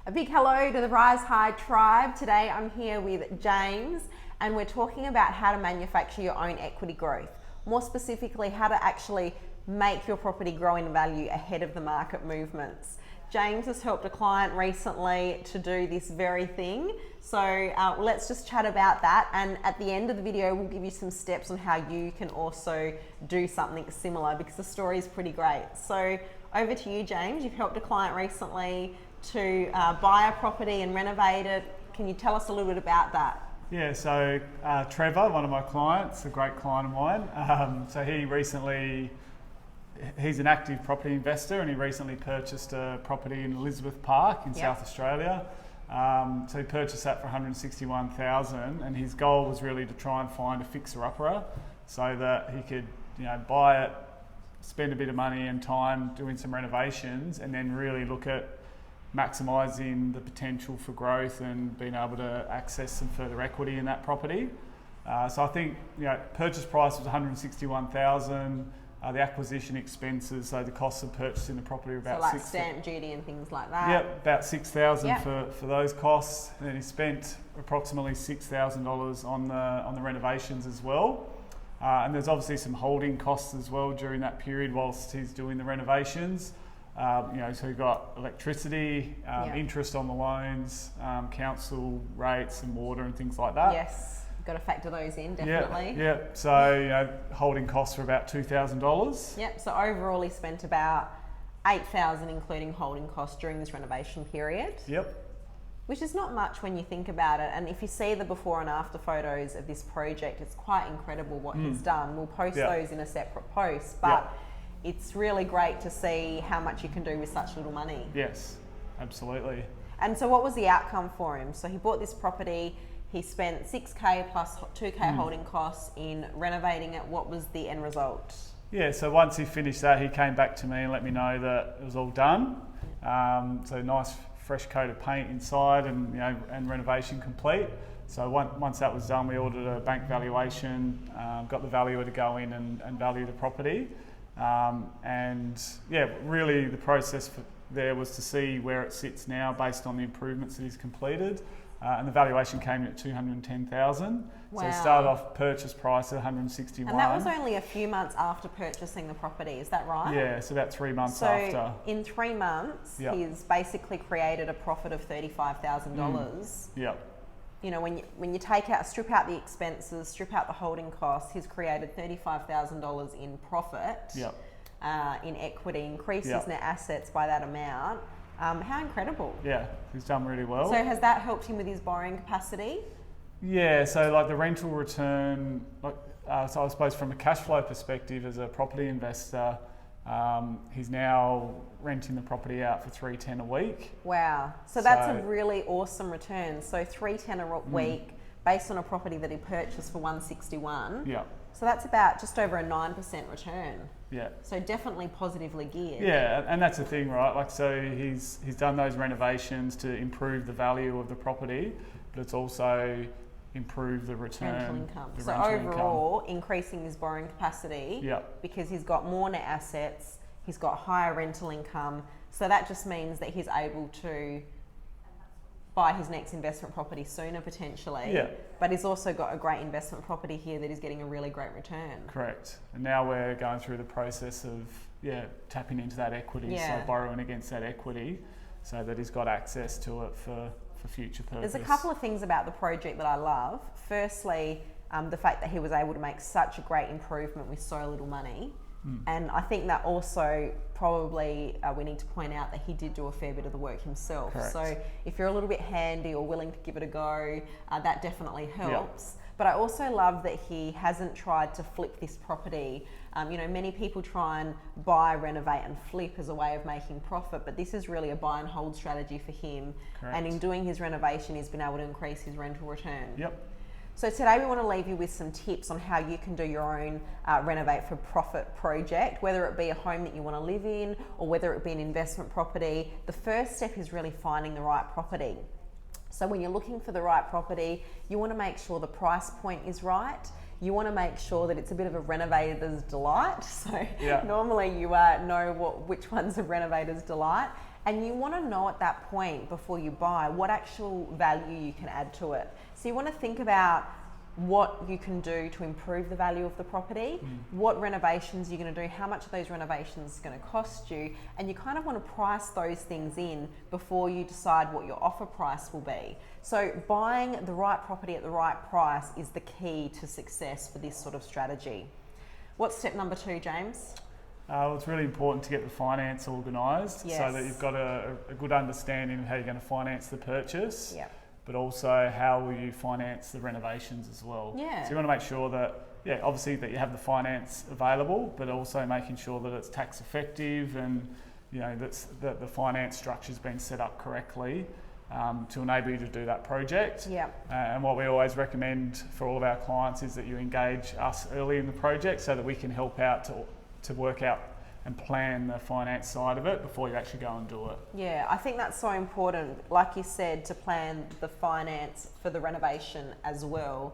A big hello to the Rise High tribe. Today I'm here with James and we're talking about how to manufacture your own equity growth. More specifically, how to actually make your property grow in value ahead of the market movements. James has helped a client recently to do this very thing. So let's just chat about that, and at the end of the video we'll give you some steps on how you can also do something similar, because the story is pretty great. So over to you, James. You've helped a client recently to buy a property and renovate it. Can you tell us a little bit about that? Yeah, so Trevor, one of my clients, a great client of mine, so he's an active property investor and he recently purchased a property in Elizabeth Park in South Australia. So he purchased that for $161,000, and his goal was really to try and find a fixer-upper so that he could, buy it, spend a bit of money and time doing some renovations, and then really look at maximising the potential for growth and being able to access some further equity in that property. So I think purchase price was $161,000. The acquisition expenses, so the costs of purchasing the property were about stamp duty and things like that. Yep, about $6,000 for those costs. And then he spent approximately $6,000 on the renovations as well. And there's obviously some holding costs as well during that period whilst he's doing the renovations. So you've got electricity, interest on the loans, council rates and water and things like that. Yes, got to factor those in, definitely. Yeah. So holding costs are about $2,000. Yep. So overall, he spent about $8,000, including holding costs, during this renovation period. Yep. Which is not much when you think about it. And if you see the before and after photos of this project, it's quite incredible what he's done. We'll post those in a separate post, but it's really great to see how much you can do with such little money. Yes, absolutely. And so what was the outcome for him? So he bought this property, he spent $6,000 plus $2,000 holding costs in renovating it. What was the end result? Yeah, so once he finished that, he came back to me and let me know that it was all done. So nice fresh coat of paint inside and renovation complete. So once that was done, we ordered a bank valuation, got the valuer to go in and value the property. Really the process there was to see where it sits now based on the improvements that he's completed, and the valuation came in at $210,000. Wow. So it started off purchase price at $161,000. And that was only a few months after purchasing the property, is that right? Yeah, so about 3 months after. So in 3 months, he's basically created a profit of $35,000. Yep. When you strip out the expenses, strip out the holding costs, he's created $35,000 in profit, in equity, increased his net assets by that amount. How incredible. Yeah, he's done really well. So has that helped him with his borrowing capacity? Yeah, so like the rental return, so I suppose from a cash flow perspective as a property investor, he's now renting the property out for $310 a week. Wow. So that's a really awesome return. So $310 a week based on a property that he purchased for $161. Yeah. So that's about just over a 9% return. Yeah. So definitely positively geared. Yeah, and that's the thing, right? Like, so he's done those renovations to improve the value of the property, but it's also improved the return. Rental income. The so rental overall, income. Increasing his borrowing capacity. Yep. Because he's got more net assets, he's got higher rental income. So that just means that he's able to buy his next investment property sooner potentially. Yeah. But he's also got a great investment property here that is getting a really great return. Correct. And now we're going through the process of tapping into that equity, so borrowing against that equity, so that he's got access to it for future purpose. There's a couple of things about the project that I love. Firstly, the fact that he was able to make such a great improvement with so little money. And I think that also probably we need to point out that he did do a fair bit of the work himself. Correct. So if you're a little bit handy or willing to give it a go, that definitely helps. But I also love that he hasn't tried to flip this property. Many people try and buy, renovate and flip as a way of making profit, but this is really a buy and hold strategy for him. Correct. And in doing his renovation, he's been able to increase his rental return. Yep. So today we want to leave you with some tips on how you can do your own renovate for profit project, whether it be a home that you want to live in or whether it be an investment property. The first step is really finding the right property. So when you're looking for the right property, you want to make sure the price point is right. You want to make sure that it's a bit of a renovator's delight. So normally you know which one's a renovator's delight. And you want to know at that point before you buy what actual value you can add to it. So you want to think about what you can do to improve the value of the property, what renovations you're going to do, how much of those renovations is going to cost you, and you kind of want to price those things in before you decide what your offer price will be. So buying the right property at the right price is the key to success for this sort of strategy. What's step number 2, James? Well, it's really important to get the finance organised Yes. so that you've got a good understanding of how you're going to finance the purchase. Yep. But also how will you finance the renovations as well. Yeah. So you want to make sure that, obviously that you have the finance available, but also making sure that it's tax effective and, that the finance structure's been set up correctly to enable you to do that project. Yep. And what we always recommend for all of our clients is that you engage us early in the project so that we can help out to work out and plan the finance side of it before you actually go and do it. Yeah, I think that's so important, like you said, to plan the finance for the renovation as well.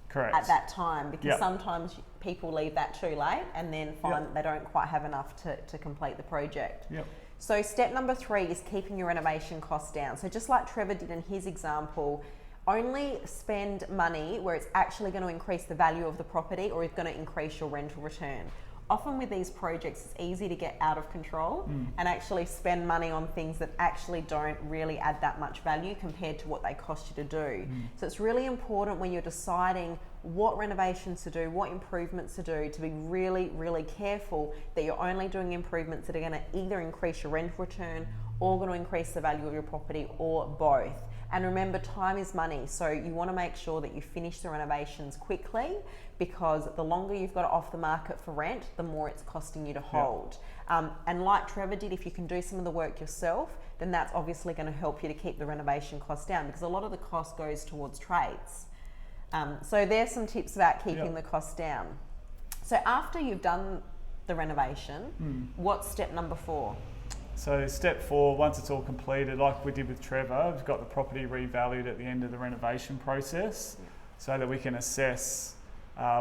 Correct. At that time, because Yep. sometimes people leave that too late and then find Yep. they don't quite have enough to complete the project. Yep. So step number 3 is keeping your renovation costs down. So just like Trevor did in his example, only spend money where it's actually going to increase the value of the property or is going to increase your rental return. Often with these projects, it's easy to get out of control and actually spend money on things that actually don't really add that much value compared to what they cost you to do. So it's really important when you're deciding what renovations to do, what improvements to do, to be really, really careful that you're only doing improvements that are going to either increase your rental return or going to increase the value of your property, or both. And remember, time is money, so you want to make sure that you finish the renovations quickly, because the longer you've got it off the market for rent, the more it's costing you to hold. And like Trevor did, if you can do some of the work yourself, then that's obviously going to help you to keep the renovation costs down, because a lot of the cost goes towards trades. So there's some tips about keeping the costs down. So after you've done the renovation, what's step number 4? So step 4, once it's all completed, like we did with Trevor, we've got the property revalued at the end of the renovation process so that we can assess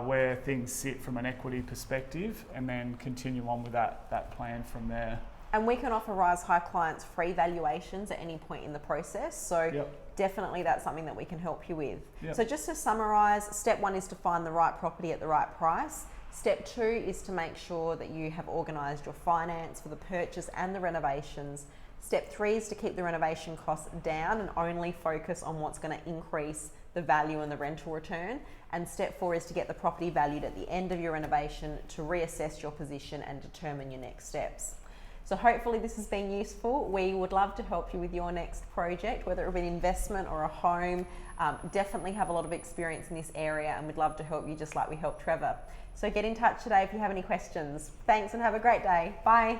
where things sit from an equity perspective and then continue on with that plan from there. And we can offer risehigh clients free valuations at any point in the process. So definitely that's something that we can help you with. So just to summarise, step 1 is to find the right property at the right price. Step 2 is to make sure that you have organised your finance for the purchase and the renovations. Step 3 is to keep the renovation costs down and only focus on what's going to increase the value and the rental return. And step 4 is to get the property valued at the end of your renovation to reassess your position and determine your next steps. So hopefully this has been useful. We would love to help you with your next project, whether it be an investment or a home. Definitely have a lot of experience in this area and we'd love to help you just like we helped Trevor. So get in touch today if you have any questions. Thanks and have a great day. Bye.